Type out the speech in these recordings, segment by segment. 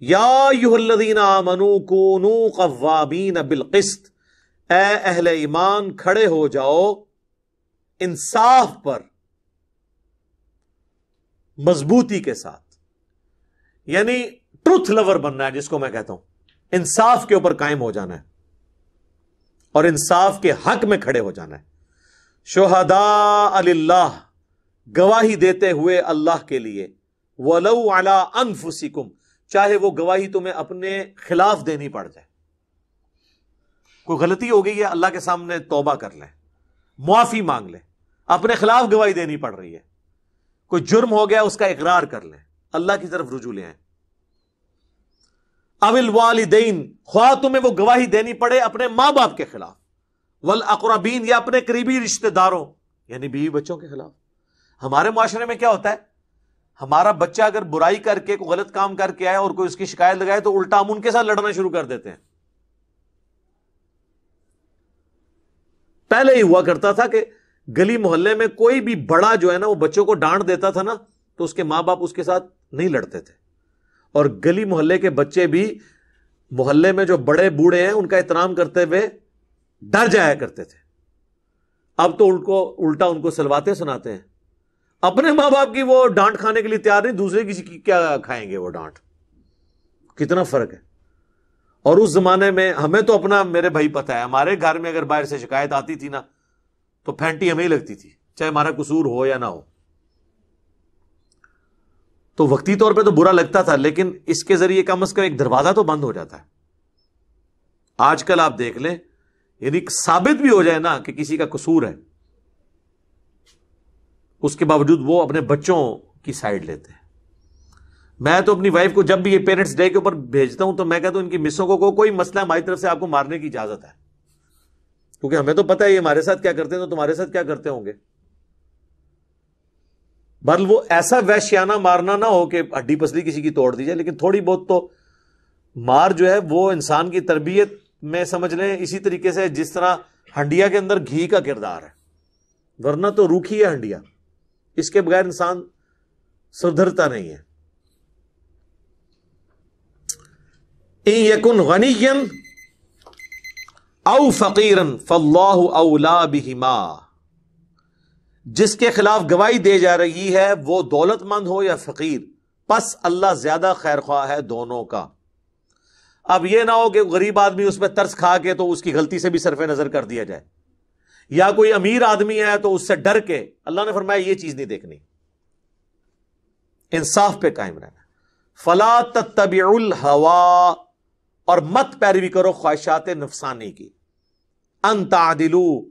یا ایھا الذین آمنوا کونوا قوامین بالقسط، اے اہل ایمان کھڑے ہو جاؤ انصاف پر مضبوطی کے ساتھ، یعنی ٹروتھ لور بننا ہے جس کو میں کہتا ہوں، انصاف کے اوپر قائم ہو جانا ہے اور انصاف کے حق میں کھڑے ہو جانا ہے۔ شہداء للہ، گواہی دیتے ہوئے اللہ کے لیے، ولو علی انفسکم، چاہے وہ گواہی تمہیں اپنے خلاف دینی پڑ جائے۔ کوئی غلطی ہو گئی ہے، اللہ کے سامنے توبہ کر لیں، معافی مانگ لیں، اپنے خلاف گواہی دینی پڑ رہی ہے، کوئی جرم ہو گیا اس کا اقرار کر لیں، اللہ کی طرف رجوع لے آئیں۔ او الوالدین، خواہ تمہیں وہ گواہی دینی پڑے اپنے ماں باپ کے خلاف، والاقربین، یا اپنے قریبی رشتہ داروں یعنی بیوی بچوں کے خلاف۔ ہمارے معاشرے میں کیا ہوتا ہے، ہمارا بچہ اگر برائی کر کے کوئی غلط کام کر کے آئے اور کوئی اس کی شکایت لگائے تو الٹا ہم ان کے ساتھ لڑنا شروع کر دیتے ہیں۔ پہلے ہی ہوا کرتا تھا کہ گلی محلے میں کوئی بھی بڑا جو ہے نا وہ بچوں کو ڈانٹ دیتا تھا نا تو اس کے ماں باپ اس کے ساتھ نہیں لڑتے تھے، اور گلی محلے کے بچے بھی محلے میں جو بڑے بوڑھے ہیں ان کا احترام کرتے ہوئے ڈر جایا کرتے تھے۔ اب تو الٹا ان کو سلواتیں سناتے ہیں، اپنے ماں باپ کی وہ ڈانٹ کھانے کے لیے تیار نہیں، دوسرے کسی کی کیا کھائیں گے وہ ڈانٹ۔ کتنا فرق ہے۔ اور اس زمانے میں ہمیں تو اپنا، میرے بھائی پتہ ہے، ہمارے گھر میں اگر باہر سے شکایت آتی تھی نا تو پھینٹی ہمیں ہی لگتی تھی، چاہے ہمارا قصور ہو یا نہ ہو۔ تو وقتی طور پہ تو برا لگتا تھا، لیکن اس کے ذریعے کم از کم ایک دروازہ تو بند ہو جاتا ہے۔ آج کل آپ دیکھ لیں، یعنی ثابت بھی ہو جائے نا کہ کسی کا قصور ہے، اس کے باوجود وہ اپنے بچوں کی سائیڈ لیتے ہیں۔ میں تو اپنی وائف کو جب بھی یہ پیرنٹس ڈے کے اوپر بھیجتا ہوں تو میں کہتا ہوں ان کی مسوں کو کوئی مسئلہ ہماری طرف سے آپ کو مارنے کی اجازت ہے، کیونکہ ہمیں تو پتہ ہے یہ ہمارے ساتھ کیا کرتے ہیں تو تمہارے ساتھ کیا کرتے ہوں گے۔ بہرحال وہ ایسا وحشیانہ مارنا نہ ہو کہ ہڈی پسلی کسی کی توڑ دی جائے، لیکن تھوڑی بہت تو مار جو ہے وہ انسان کی تربیت میں سمجھ لیں اسی طریقے سے جس طرح ہنڈیا کے اندر گھی کا کردار ہے، ورنہ تو روکھی ہے ہنڈیا، اس کے بغیر انسان سدھرتا نہیں ہے۔ ان یکن غنیا او فقیرا فاللہ اولا بہما، جس کے خلاف گواہی دے جا رہی ہے وہ دولت مند ہو یا فقیر، پس اللہ زیادہ خیر خواہ ہے دونوں کا۔ اب یہ نہ ہو کہ غریب آدمی اس پہ ترس کھا کے تو اس کی غلطی سے بھی صرف نظر کر دیا جائے، یا کوئی امیر آدمی ہے تو اس سے ڈر کے، اللہ نے فرمایا یہ چیز نہیں دیکھنی، انصاف پہ قائم رہنا۔ فلا تتبعوا الہوا، اور مت پیروی کرو خواہشات نفسانی کی، ان تعدلوا،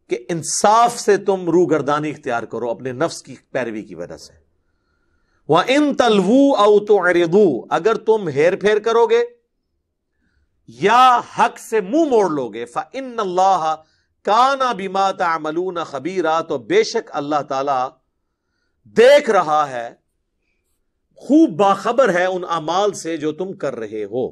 کہ انصاف سے تم روگردانی اختیار کرو اپنے نفس کی پیروی کی وجہ سے۔ وَإِن تَلْوُوا أَوْ تُعْرِضُوا، اگر تم ہیر پھیر کرو گے یا حق سے منہ موڑ لو گے، فَإِنَّ اللَّهَ كَانَ بِمَا تَعْمَلُونَ خَبِيرًا، تو بے شک اللہ تعالی دیکھ رہا ہے، خوب باخبر ہے ان اعمال سے جو تم کر رہے ہو۔